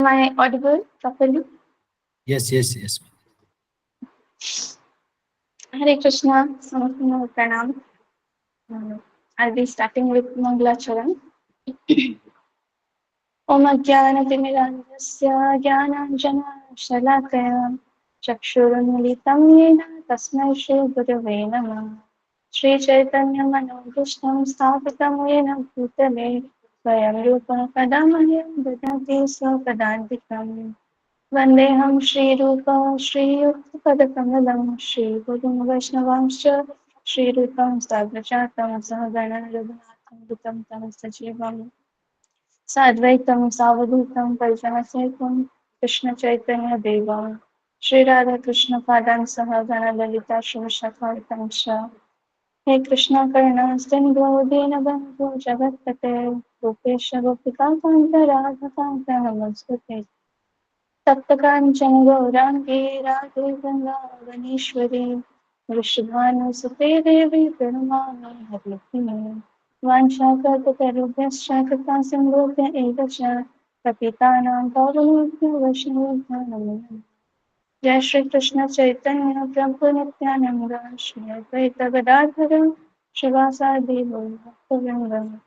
Am I audible properly? Yes, yes, yes. Hare Krishna, Samastana Pranam. I'll be starting with Mangalacharan. Om Ajnanatimirandasya Jnananjana Chakshurunmilitam Yena Tasmai Shri Gurave Namah Shri Chaitanya Manobhishtam Sthapitam Yena Bhutale Swayam Rupa Kadamahyam Dadati Swapadantikam Vandeham Shri Rupa Shri Yuktakamalam Shri Gurun Vaishnavamscha Shri Rupam Sagrajatam Sahagana Raghunatham Dutam Tam Sajivam Sadvaitam Savadhutam Parijanasaitam Krishna Chaitanya Devam Shri Radha Krishna Padan Sahagana Lalita Shri Shakaritam Shah He Krishna Karna Sindhu Dina Bandhu Jagatpate Gopesha Gopika Kanta Radha Kanta Namaskate Taptakanchana Gaurangi Radhe Vrindavaneshwari Vrishabhanusute Devi Pranamami Haripini Vanchakalpatarubhyascha Kripa Sindhubhya Eva Cha Patitanam Pavanubhyo Vaishnavabhyo Namo Namaha Jai Shri Krishna Chaitanya Prabhu Nityananda Shri Advaita Gadadhara Shivasadi Bhaktivinoda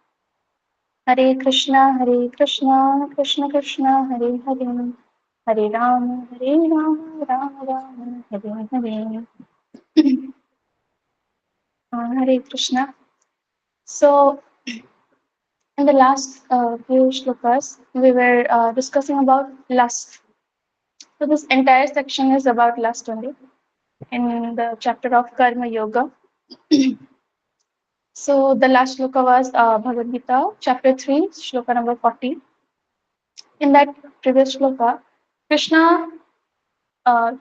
Hare Krishna, Krishna Krishna, Hare Hare, Hare Rama, Rama Rama, Hare Hare. Hare Krishna. So, in the last few shlokas, we were discussing about lust. So, this entire section is about lust only in the chapter of Karma Yoga. So, the last shloka was Bhagavad Gita, chapter 3, shloka number 40. In that previous shloka, Krishna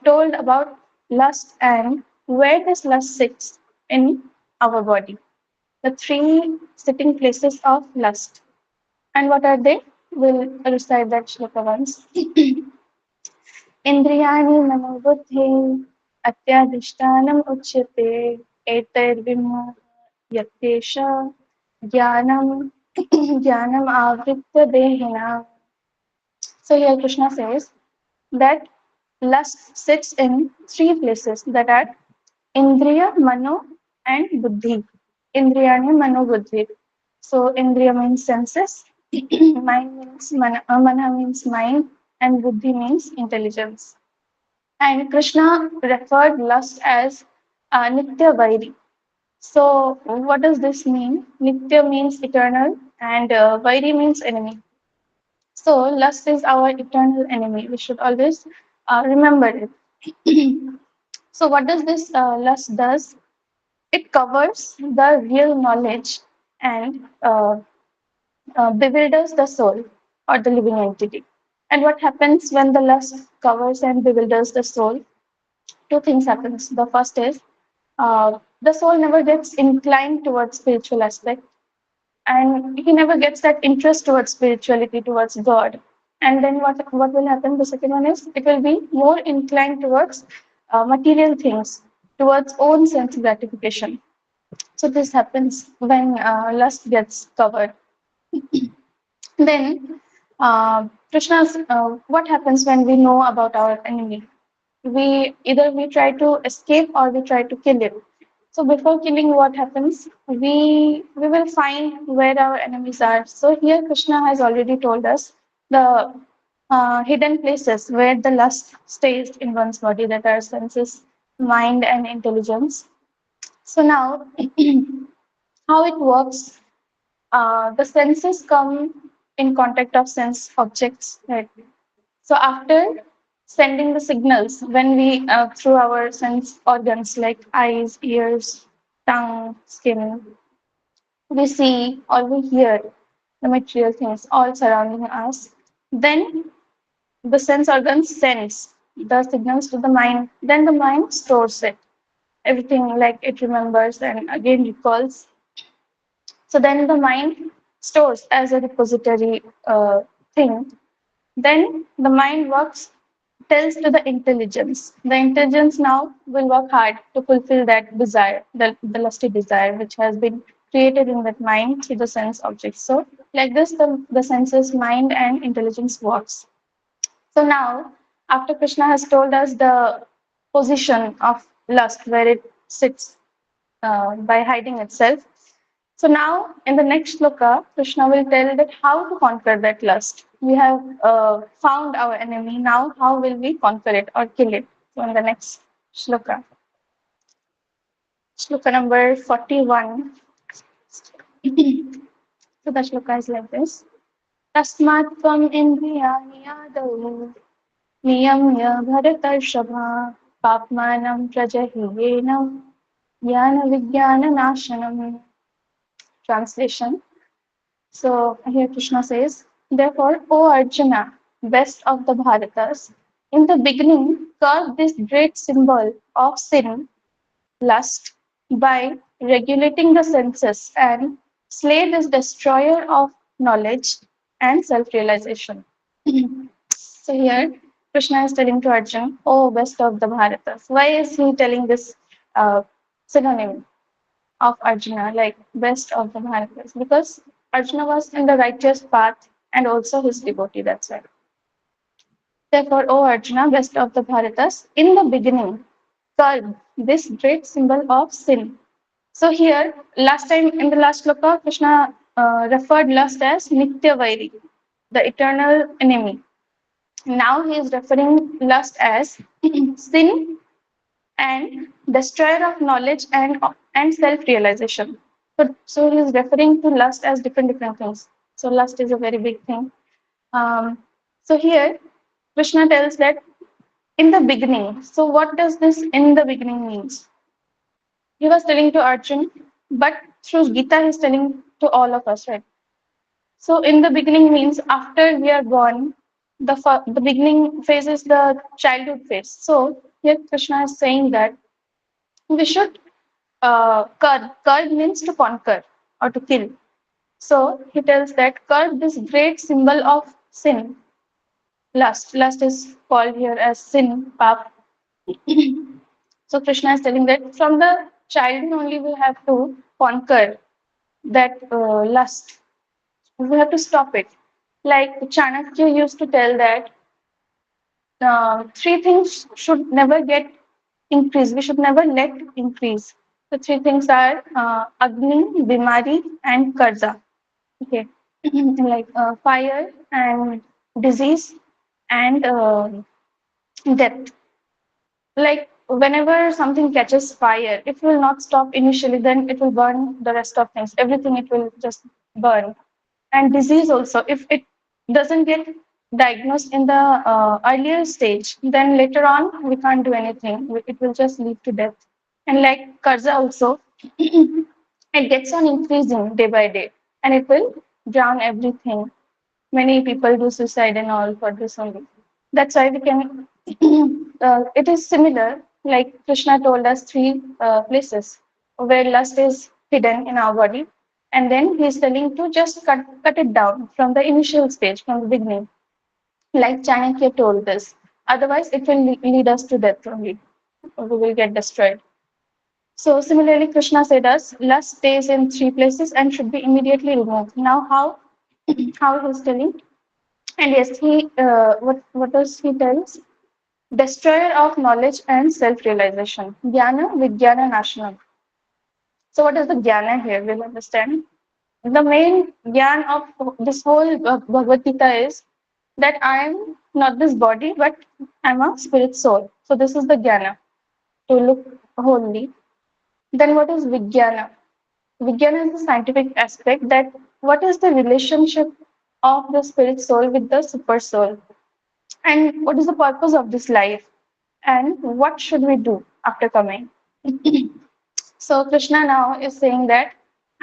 told about lust and where this lust sits in our body. The three sitting places of lust. And what are they? We'll recite that shloka once. Indriyani manobuddhi atyadhishtanam uchyate etairvimma yaktesha jnanam jnanam avritya dehina. So here Krishna says that lust sits in three places that are Indriya, Mano, and Buddhi. Indriyani, Mano, Buddhi. So Indriya means senses, mind means mana means mind, and Buddhi means intelligence. And Krishna referred lust as Nitya Vairi. So what does this mean? Nitya means eternal, and Vairi means enemy. So lust is our eternal enemy. We should always remember it. So what does this lust does? It covers the real knowledge and bewilders the soul or the living entity. And what happens when the lust covers and bewilders the soul? Two things happens. The first is the soul never gets inclined towards spiritual aspect, and he never gets that interest towards spirituality, towards God. And then what will happen? The second one is it will be more inclined towards material things, towards own sense gratification. So this happens when lust gets covered. Then, Krishna's, what happens when we know about our enemy? We either we try to escape or we try to kill it. So before killing, what happens? We will find where our enemies are. So here Krishna has already told us the hidden places where the lust stays in one's body, that are senses, mind, and intelligence. So now, how it works, the senses come in contact of sense objects, right? So after sending the signals, when we through our sense organs like eyes, ears, tongue, skin, we see or we hear the material things all surrounding us, then the sense organs sends the signals to the mind, then the mind stores it, everything, like it remembers and again recalls. So then the mind stores as a repository thing. Then the mind works, tells to the intelligence. The intelligence now will work hard to fulfill that desire, the lusty desire which has been created in that mind through the sense objects. So like this, the senses, mind and intelligence works. So now, after Krishna has told us the position of lust, where it sits by hiding itself. So now, in the next shloka, Krishna will tell that how to conquer that lust. We have found our enemy. Now, how will we conquer it or kill it? So in the next shloka, shloka number 41. So the shloka is like this. Tasmat tvam indriyani yadav niyamya bharatarshava papmanam prajahiyenam jnana vijnana nashanam. Translation. So here Krishna says, therefore, O Arjuna, best of the Bharatas, in the beginning curb this great symbol of sin, lust, by regulating the senses and slay this destroyer of knowledge and self-realization. So here Krishna is telling to Arjuna, O best of the Bharatas. Why is he telling this synonym of Arjuna, like best of the Bharatas? Because Arjuna was in the righteous path and also his devotee, that's why. Therefore, O Arjuna, best of the Bharatas, in the beginning, curb this great symbol of sin. So here, last time in the last sloka, Krishna referred lust as Nitya Vairi, the eternal enemy. Now he is referring lust as sin and destroyer of knowledge and self-realization. So he is referring to lust as different things. So lust is a very big thing. Um, so here, Krishna tells that in the beginning. So what does this in the beginning means? He was telling to Arjun, but through Gita, he's telling to all of us, right? So in the beginning means after we are born, the beginning phase is the childhood phase. So here Krishna is saying that we should curb. Curb means to conquer or to kill. So he tells that curb this great symbol of sin, lust. Lust is called here as sin, pap. So Krishna is telling that from the childhood only we have to conquer that lust. We have to stop it. Like Chanakya used to tell that three things should never get increase. We should never let increase. The three things are Agni, Bimari, and Karza. Okay, like fire and disease and death. Like whenever something catches fire, if it will not stop initially, then it will burn the rest of things. Everything it will just burn. And disease also, if it doesn't get diagnosed in the earlier stage, then later on we can't do anything. It will just lead to death. And like Karza also, it gets on increasing day by day, and it will drown everything. Many people do suicide and all for this only. That's why we can. It is similar. Like Krishna told us three places where lust is hidden in our body, and then he is telling to just cut it down from the initial stage, from the beginning. Like Chanakya told us. Otherwise, it will lead us to death only. We will get destroyed. So similarly, Krishna said us, lust stays in three places and should be immediately removed. Now, how? How he is telling? And yes, he what does he tells? Destroyer of knowledge and self-realization. Jnana Vijnana National. So what is the jnana here? We'll understand. The main jnana of this whole Bhagavad Gita is that I am not this body, but I'm a spirit soul. So this is the jnana to look wholly. Then what is Vijnana? Vijnana is the scientific aspect that what is the relationship of the spirit soul with the super soul, and what is the purpose of this life, and what should we do after coming. So Krishna now is saying that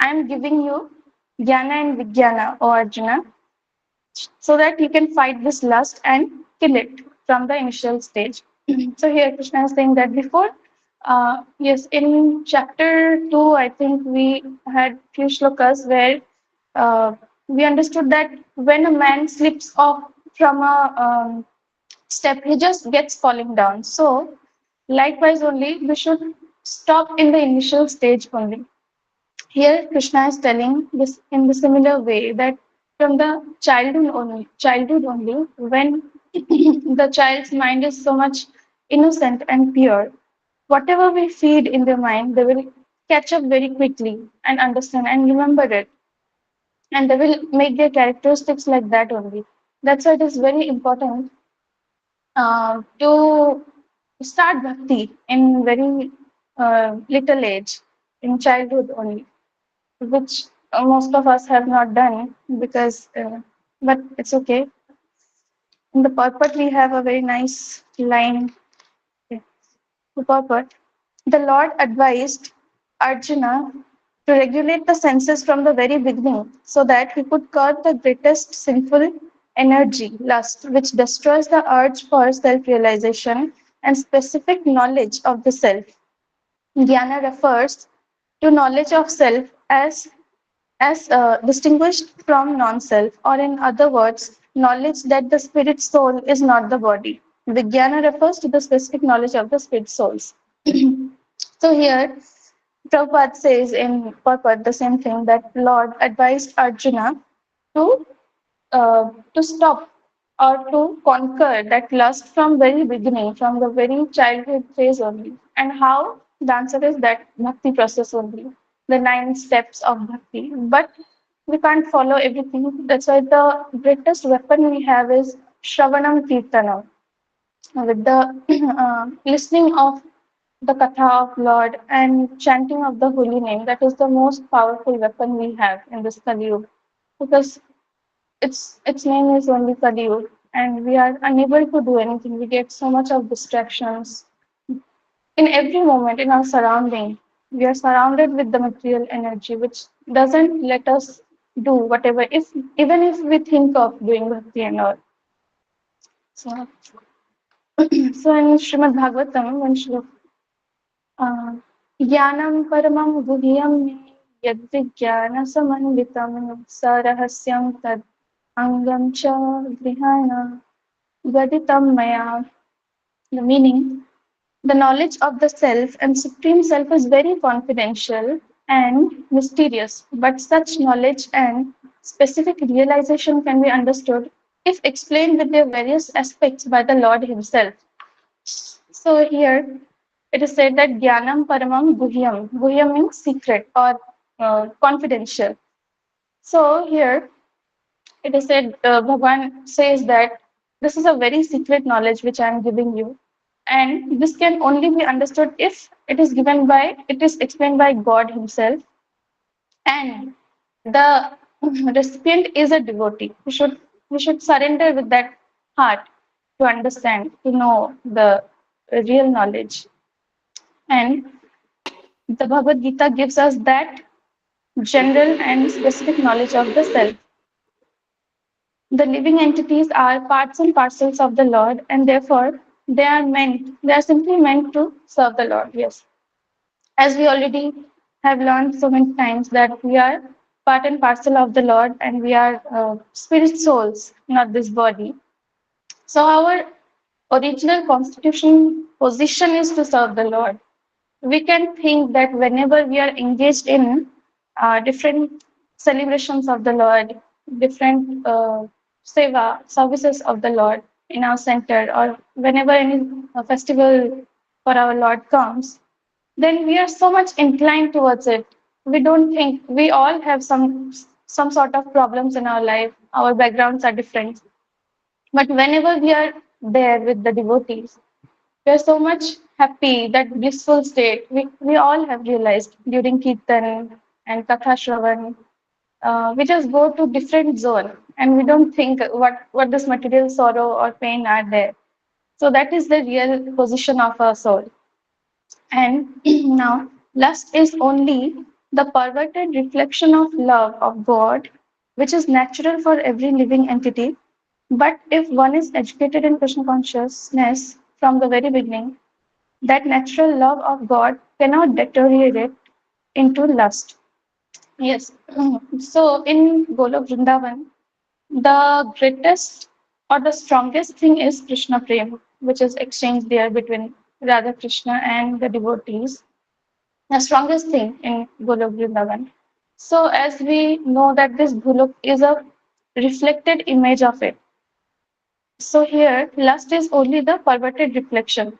I am giving you jnana and vijnana, O Arjuna, so that you can fight this lust and kill it from the initial stage. So here Krishna is saying that before, yes, in chapter 2, I think we had few shlokas where we understood that when a man slips off from a step, he just gets falling down. So likewise only, we should stop in the initial stage only. Here Krishna is telling this in the similar way that from the childhood only, when The child's mind is so much innocent and pure. Whatever we feed in their mind, they will catch up very quickly and understand and remember it. And they will make their characteristics like that only. That's why it is very important to start bhakti in very little age, in childhood only, which most of us have not done because, but it's okay. In the purport, we have a very nice line. Okay. The purport. The Lord advised Arjuna to regulate the senses from the very beginning so that he could curb the greatest sinful energy, lust, which destroys the urge for self realization and specific knowledge of the self. Jnana refers to knowledge of self as distinguished from non-self, or in other words, knowledge that the spirit soul is not the body. Vijnana refers to the specific knowledge of the spirit souls. So here, Prabhupada says in purport the same thing that Lord advised Arjuna to to stop or to conquer that lust from very beginning, from the very childhood phase only. And how? The answer is that bhakti process only, the 9 steps of bhakti. But we can't follow everything. That's why the greatest weapon we have is Shravanam Kirtanam. With the listening of the Katha of Lord and chanting of the holy name, that is the most powerful weapon we have in this Kali Yuga. Because its name is only Kali, and we are unable to do anything. We get so much of distractions in every moment in our surrounding. We are surrounded with the material energy, which doesn't let us do whatever. If even if we think of doing bhakti and all. So, so in Srimad Bhagavatam, when Shri ज्ञानं परमं गुह्यं मे यद्विज्ञानसमन्वितं सरहस्यं तद् अङ्गं च गृहाण गदितं मया. The meaning, the knowledge of the self and supreme self is very confidential and mysterious, but such knowledge and specific realization can be understood if explained with their various aspects by the Lord Himself. So here it is said that Jnanam Paramam Guhyam. Guhyam means secret or confidential. So here it is said, Bhagwan says that this is a very secret knowledge which I am giving you. And this can only be understood if it is explained by God Himself. And the recipient is a devotee. We should surrender with that heart to understand, to know the real knowledge. And the Bhagavad Gita gives us that general and specific knowledge of the self. The living entities are parts and parcels of the Lord, and therefore they are simply meant to serve the Lord. Yes. As we already have learned so many times that we are part and parcel of the Lord and we are spirit souls, not this body. So our original constitution position is to serve the Lord. We can think that whenever we are engaged in different celebrations of the Lord, different seva services of the Lord in our center, or whenever any festival for our Lord comes, then we are so much inclined towards it. We don't think we all have some sort of problems in our life. Our backgrounds are different, but whenever we are there with the devotees, we are so much happy, that blissful state. We all have realized during Kirtan and Katha Shravan. We just go to different zone and we don't think what this material sorrow or pain are there. So that is the real position of our soul. And now, lust is only the perverted reflection of love of God, which is natural for every living entity. But if one is educated in Krishna consciousness from the very beginning, that natural love of God cannot deteriorate into lust. Yes. So in Golok Vrindavan, the greatest or the strongest thing is Krishna Prem, which is exchanged there between Radha Krishna and the devotees. The strongest thing in Golok Vrindavan. So as we know that this Golok is a reflected image of it. So here, lust is only the perverted reflection.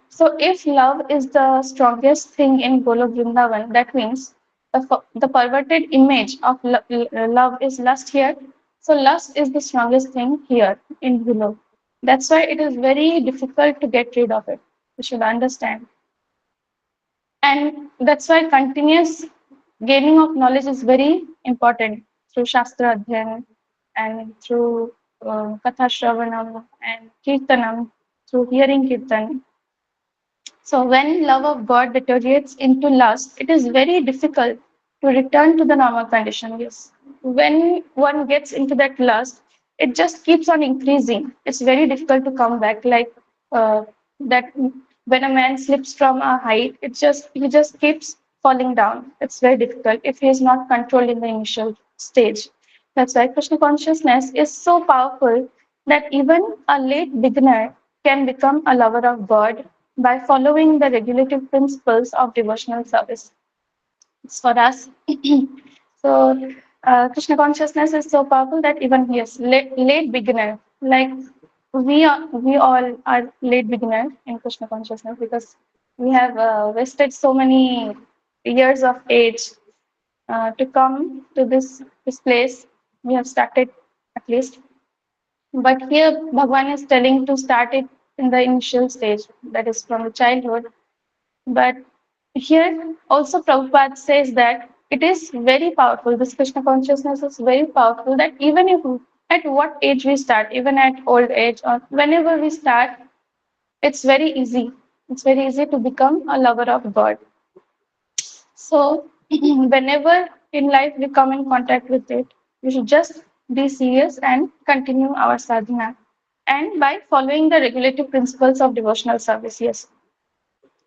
So if love is the strongest thing in Golok Vrindavan, that means the perverted image of love is lust here. So lust is the strongest thing here in Golok. That's why it is very difficult to get rid of it. You should understand. And that's why continuous gaining of knowledge is very important through Shastra Adhyan and through Katha Shravanam and Kirtanam, through hearing Kirtan. So when love of God deteriorates into lust, it is very difficult to return to the normal condition. Yes. When one gets into that lust, it just keeps on increasing. It's very difficult to come back. Like that when a man slips from a height, he just keeps falling down. It's very difficult if he is not controlled in the initial stage. That's why Krishna consciousness is so powerful that even a late beginner can become a lover of God by following the regulative principles of devotional service. It's for us. So, Krishna consciousness is so powerful that even yes, late beginner, like we all are late beginner in Krishna consciousness because we have wasted so many years of age to come to this place. We have started at least, but here Bhagwan is telling to start it in the initial stage, that is from the childhood. But here also Prabhupada says that it is very powerful. This Krishna consciousness is very powerful that even if at what age we start, even at old age or whenever we start, it's very easy. It's very easy to become a lover of God. So whenever in life we come in contact with it, we should just be serious and continue our sadhana. And by following the regulative principles of devotional service, yes.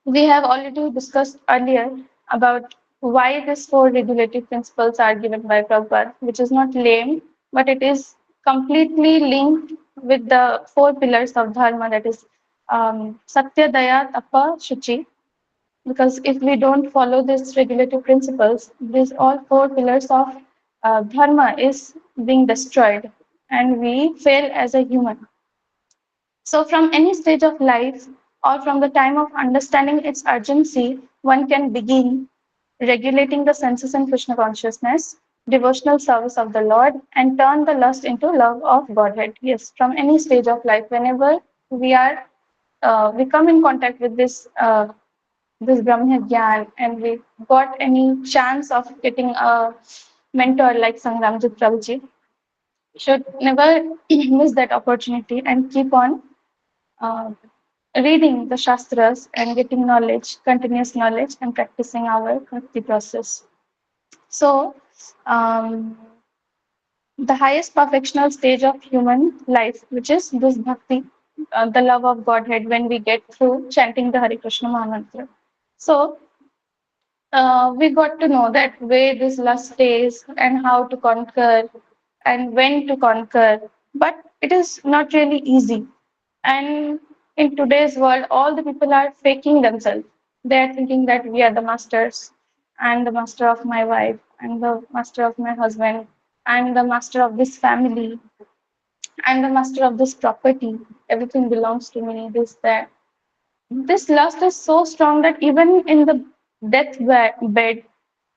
We have already discussed earlier about why these four regulative principles are given by Prabhupada, which is not lame, but it is completely linked with the four pillars of dharma, that is Satya, Daya, Tapa, Shuchi. Because if we don't follow these regulative principles, these all four pillars of dharma is being destroyed, and we fail as a human. So, from any stage of life or from the time of understanding its urgency, one can begin regulating the senses and Krishna consciousness, devotional service of the Lord, and turn the lust into love of Godhead. Yes, from any stage of life, whenever we are we come in contact with this Brahma Gyan and we got any chance of getting a mentor like Sangramjit Prabhuji, should never miss that opportunity and keep on uh, reading the Shastras and getting knowledge, continuous knowledge, and practicing our bhakti process. So, um, the highest perfectional stage of human life, which is this bhakti, the love of Godhead, when we get through chanting the Hare Krishna Mahamantra. So, we got to know that where this lust stays and how to conquer and when to conquer. But it is not really easy. And in today's world, all the people are faking themselves. They are thinking that we are the masters. I'm the master of my wife. I'm the master of my husband. I'm the master of this family. I'm the master of this property. Everything belongs to me. This, that. This lust is so strong that even in the bed,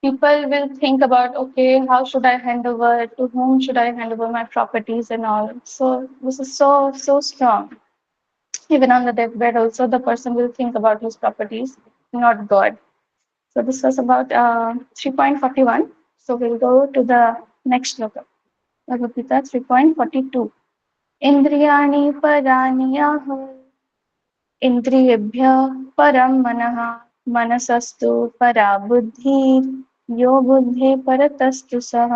people will think about, okay, how should I hand over, to whom should I hand over my properties and all. So this is so strong. Even on the deathbed, also the person will think about his properties, not God. So this was about 3.41. So we'll go to the next sloka. Bhagavad Gita 3.42. Indriyani parani ahur इन्द्रियेभ्यः परं मनः मनसस्तु परा बुद्धिः यो बुद्धे परतस्तु सः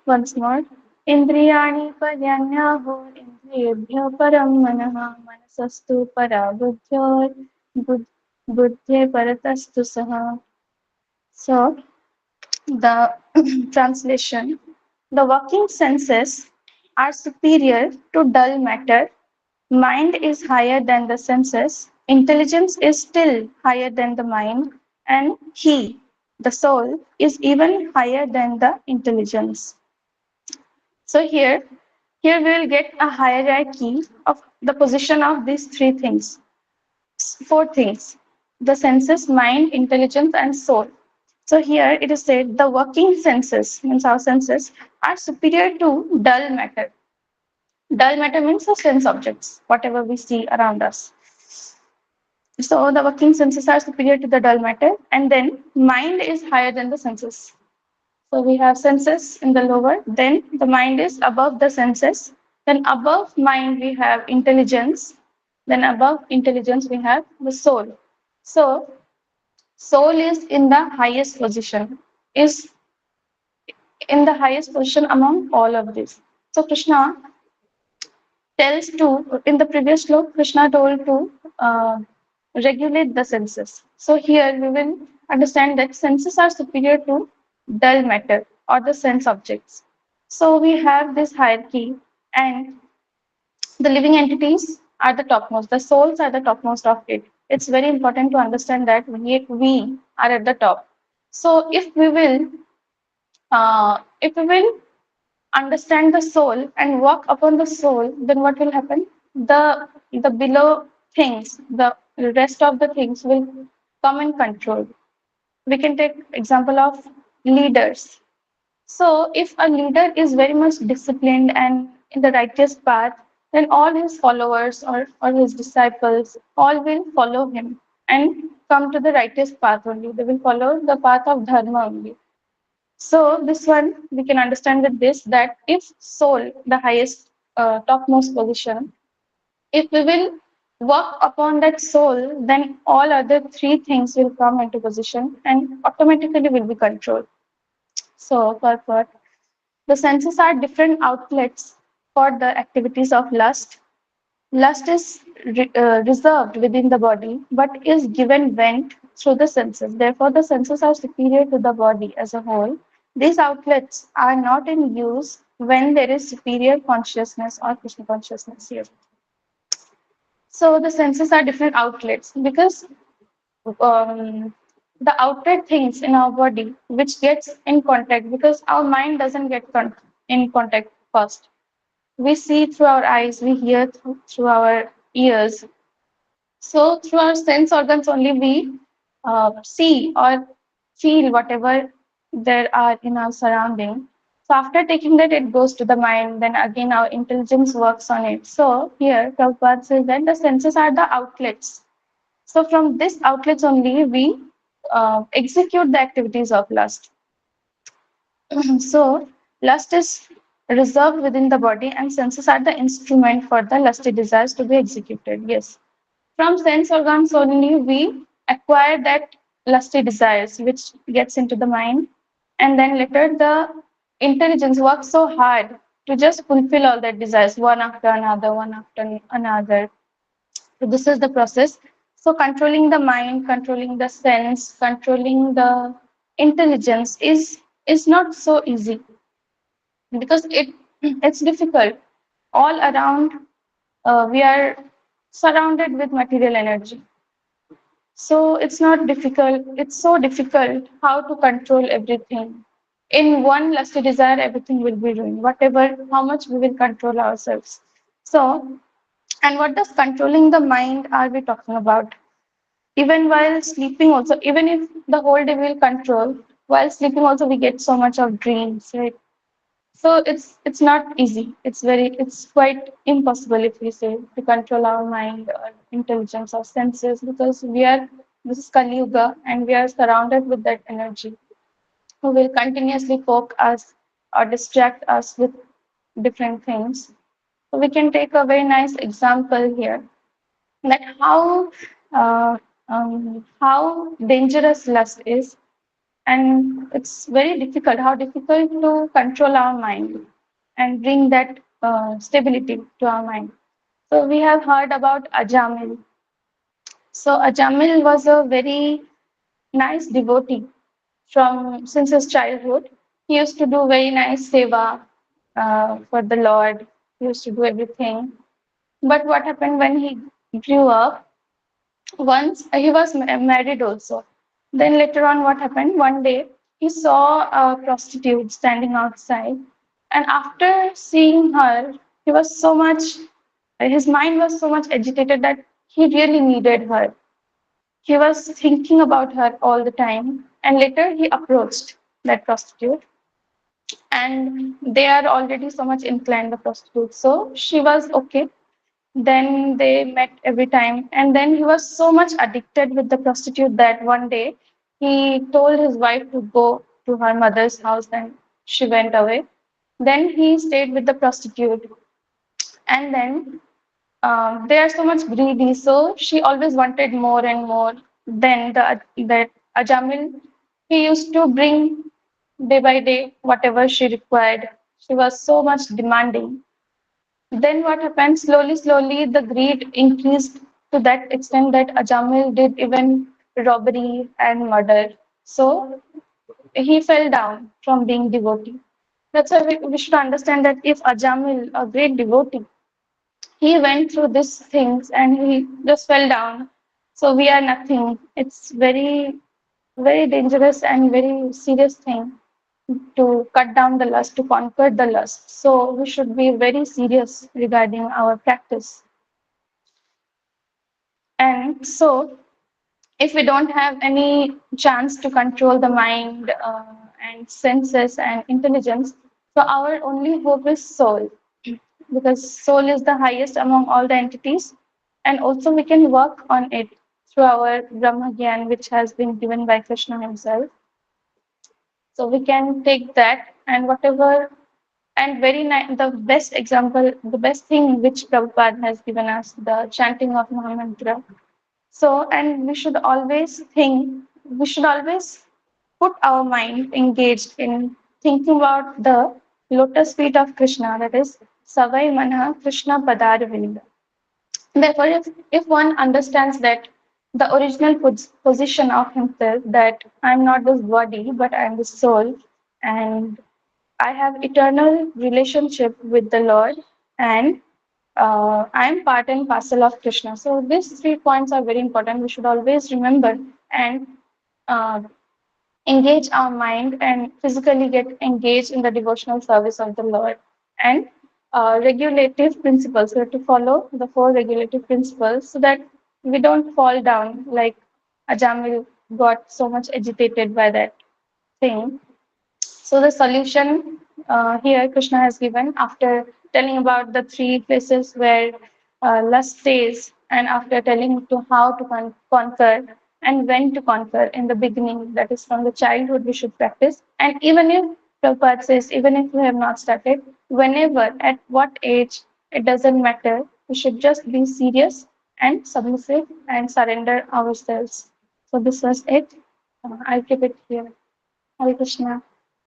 once more इन्द्रियाणि पर्यण्याहुः इन्द्रियेभ्यः परं मनः मनसस्तु परा बुद्धे परतस्तु सः. So the translation, the working senses are superior to dull matter. Mind is higher than the senses, intelligence is still higher than the mind, and he, the soul, is even higher than the intelligence. So here we will get a hierarchy of the position of these three things, four things: the senses, mind, intelligence, and soul. So here it is said the working senses, means our senses, are superior to dull matter. Dull matter means the sense objects, whatever we see around us. So the working senses are superior to the dull matter, and then mind is higher than the senses. So we have senses in the lower, then the mind is above the senses, then above mind we have intelligence, then above intelligence we have the soul. So soul is in the highest position, is in the highest position among all of these. So Krishna tells to, in the previous slok, Krishna told to regulate the senses. So here we will understand that senses are superior to dull matter or the sense objects. So we have this hierarchy, and the living entities are the topmost, the souls are the topmost of it. It's very important to understand that we are at the top. So if we will understand the soul and work upon the soul, then what will happen? The below things, the rest of the things will come in control. We can take example of leaders. So if a leader is very much disciplined and in the righteous path, then all his followers or his disciples all will follow him and come to the righteous path only. They will follow the path of dharma only. So this one we can understand with this, that if soul, the highest topmost position, if we will work upon that soul, then all other three things will come into position and automatically will be controlled. So purport, the senses are different outlets for the activities of lust. Lust is reserved within the body, but is given vent through the senses. Therefore, the senses are superior to the body as a whole. These outlets are not in use when there is superior consciousness or Krishna consciousness here. So, the senses are different outlets because um, the outer things in our body which gets in contact, because our mind doesn't get in contact first. We see through our eyes, we hear through our ears. So through our sense organs only we see or feel whatever there are in our surrounding. So after taking that, it goes to the mind. Then again, our intelligence works on it. So here, Prabhupada says that the senses are the outlets. So from these outlets only we execute the activities of lust. So lust is reserved within the body, and senses are the instrument for the lusty desires to be executed. Yes. From sense organs only, we acquire that lusty desires, which gets into the mind, and then later the intelligence works so hard to just fulfill all that desires, one after another, one after another. So this is the process. So controlling the mind, controlling the sense, controlling the intelligence is not so easy because it's difficult. All around, we are surrounded with material energy. So it's not difficult. It's so difficult how to control everything. In one lusty desire, everything will be ruined. Whatever, how much we will control ourselves. So, and what does controlling the mind are we talking about? Even while sleeping, also, even if the whole day we'll control, while sleeping also we get so much of dreams, right? So it's not easy. It's quite impossible if we say to control our mind or intelligence or senses, because we are, this is Kali Yuga and we are surrounded with that energy who will continuously poke us or distract us with different things. So we can take a very nice example here, that how dangerous lust is, and it's very difficult, how difficult to control our mind and bring that stability to our mind. So we have heard about Ajamil. So Ajamil was a very nice devotee from since his childhood. He used to do very nice seva for the Lord. He used to do everything. But what happened when he grew up? Once he was married also. Then later on, what happened? One day he saw a prostitute standing outside, And after seeing her, he was so much, his mind was so much agitated that he really needed her. He was thinking about her all the time. And later he approached that prostitute, and they are already so much inclined, the prostitute. So she was okay. Then they met every time. And then he was so much addicted with the prostitute that one day he told his wife to go to her mother's house and she went away. Then he stayed with the prostitute. And then they are so much greedy, so she always wanted more and more. Then that Ajamil, he used to bring day by day whatever she required. She was so much demanding. Then what happened? Slowly, slowly, the greed increased to that extent that Ajamil did even robbery and murder. So he fell down from being devotee. That's why we should understand that if Ajamil, a great devotee, he went through these things and he just fell down. So we are nothing. It's very, very dangerous and very serious thing to cut down the lust, to conquer the lust. So we should be very serious regarding our practice. And so if we don't have any chance to control the mind and senses and intelligence, so our only hope is soul, because soul is the highest among all the entities, and also we can work on it through our Brahma Gyan, which has been given by Krishna himself. So we can take that and whatever, and the best example, the best thing which Prabhupada has given us, the chanting of Mahamantra. So, and we should always put our mind engaged in thinking about the lotus feet of Krishna, that is, Savai Mana Krishna Padaravinda. Therefore, if one understands that the original position of himself, that I'm not this body, but I'm the soul, and I have eternal relationship with the Lord, and I'm part and parcel of Krishna. So these 3 points are very important. We should always remember and uh, engage our mind and physically get engaged in the devotional service of the Lord. And regulative principles. We have to follow the 4 regulative principles so that we don't fall down like Ajamil got so much agitated by that thing. So the solution here Krishna has given after telling about the 3 places where lust stays, and after telling to how to conquer and when to conquer in the beginning, that is from the childhood we should practice. And even if Prabhupada says, even if we have not started, whenever, at what age, it doesn't matter. We should just be serious and submissive and surrender ourselves. So this was it. I'll keep it here. Hare Krishna.